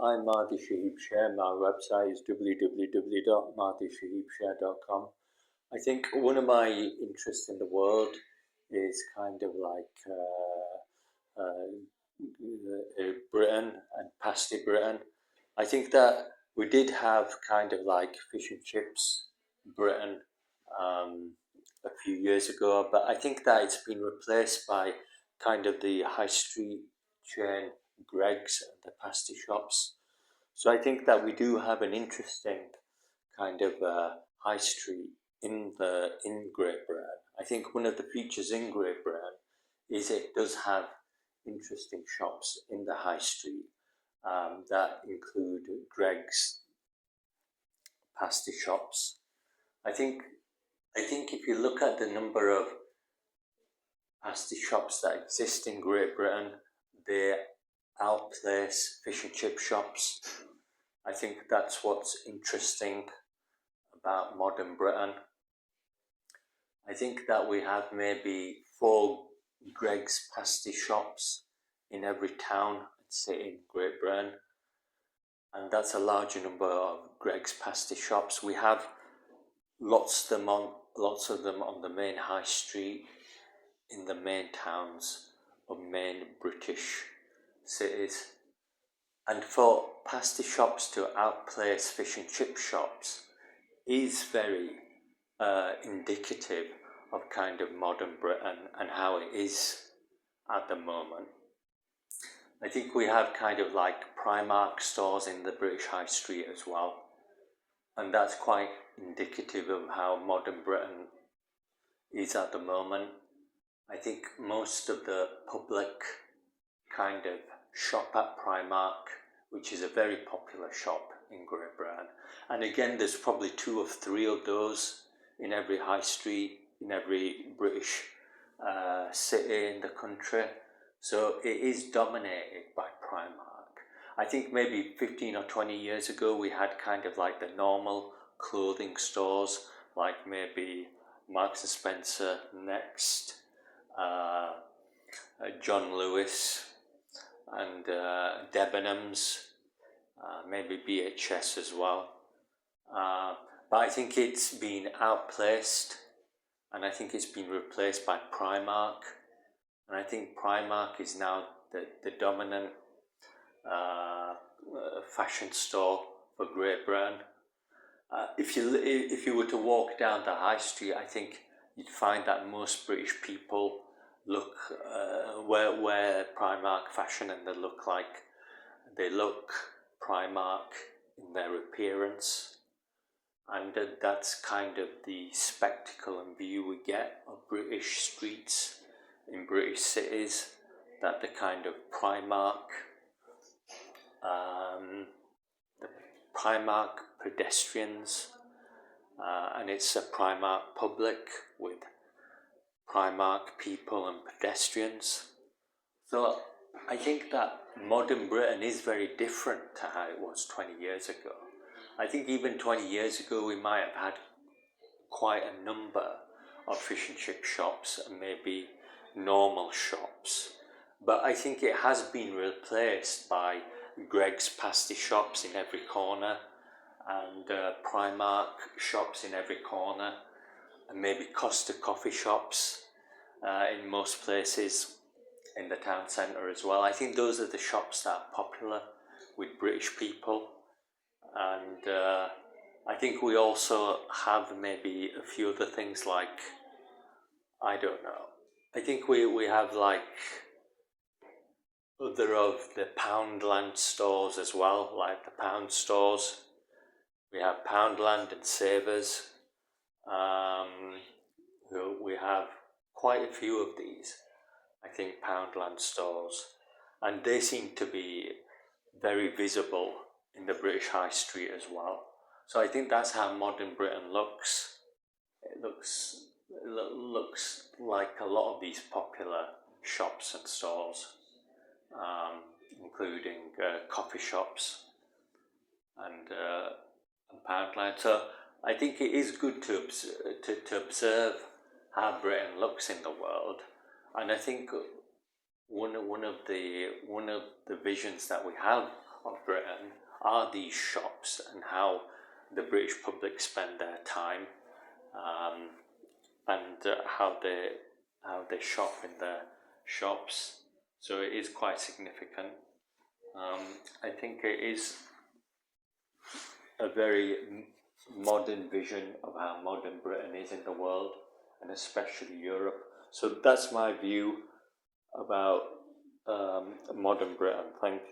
I'm Mahdi Shaheeb Sher. My website is www.mahdishaheebsher.com. I think one of my interests in the world is kind of like Britain and past Britain. I think that we did have kind of like fish and chips Britain a few years ago, but I think that it's been replaced by kind of the high street chain Greggs and the pasty shops. So I think that we do have an interesting kind of high street in Great Britain. I think one of the features in Great Britain is it does have interesting shops in the high street that include Greggs, pasty shops. I think if you look at the number of pasty shops that exist in Great Britain, they outplace fish and chip shops. I think that's what's interesting about modern Britain. I think that we have maybe 4 Greggs pasty shops in every town and city in Great Britain, and that's a larger number of Greggs pasty shops. We have lots of them on the main high street in the main towns of main British cities. And for pasty shops to outplace fish and chip shops is very indicative of kind of modern Britain and how it is at the moment. I think we have kind of like Primark stores in the British High Street as well, and that's quite indicative of how modern Britain is at the moment. I think most of the public kind of shop at Primark, which is a very popular shop in Great Britain. And again, there's probably 2 or 3 of those in every high street, in every British city in the country. So it is dominated by Primark. I think maybe 15 or 20 years ago, we had kind of like the normal clothing stores, like maybe Marks and Spencer, Next, John Lewis, and Debenhams, maybe BHS as well. But I think it's been outplaced, and I think it's been replaced by Primark. And I think Primark is now the dominant fashion store for Great Britain. If you were to walk down the high street, I think you'd find that most British people wear Primark fashion, and they look Primark in their appearance, and that's kind of the spectacle and view we get of British streets in British cities, that the kind of Primark pedestrians, and it's a Primark public with Primark people and pedestrians. So I think that modern Britain is very different to how it was 20 years ago. I think even 20 years ago we might have had quite a number of fish and chip shops and maybe normal shops, but I think it has been replaced by Greggs pasty shops in every corner, and Primark shops in every corner, and maybe Costa coffee shops in most places in the town centre as well. I think those are the shops that are popular with British people, and I think we also have maybe a few other things like, I don't know, I think we have like other of the Poundland stores as well, like the Pound stores. We have Poundland and Savers. We have quite a few of these, I think, Poundland stores, and they seem to be very visible in the British High Street as well. So I think that's how modern Britain looks. It looks like a lot of these popular shops and stores, including coffee shops and Poundland. So I think it is good to observe how Britain looks in the world, and I think one of the visions that we have of Britain are these shops and how the British public spend their time, and how they shop in their shops. So it is quite significant. I think it is a very modern vision of how modern Britain is in the world, and especially Europe. So that's my view about modern Britain. Thank you.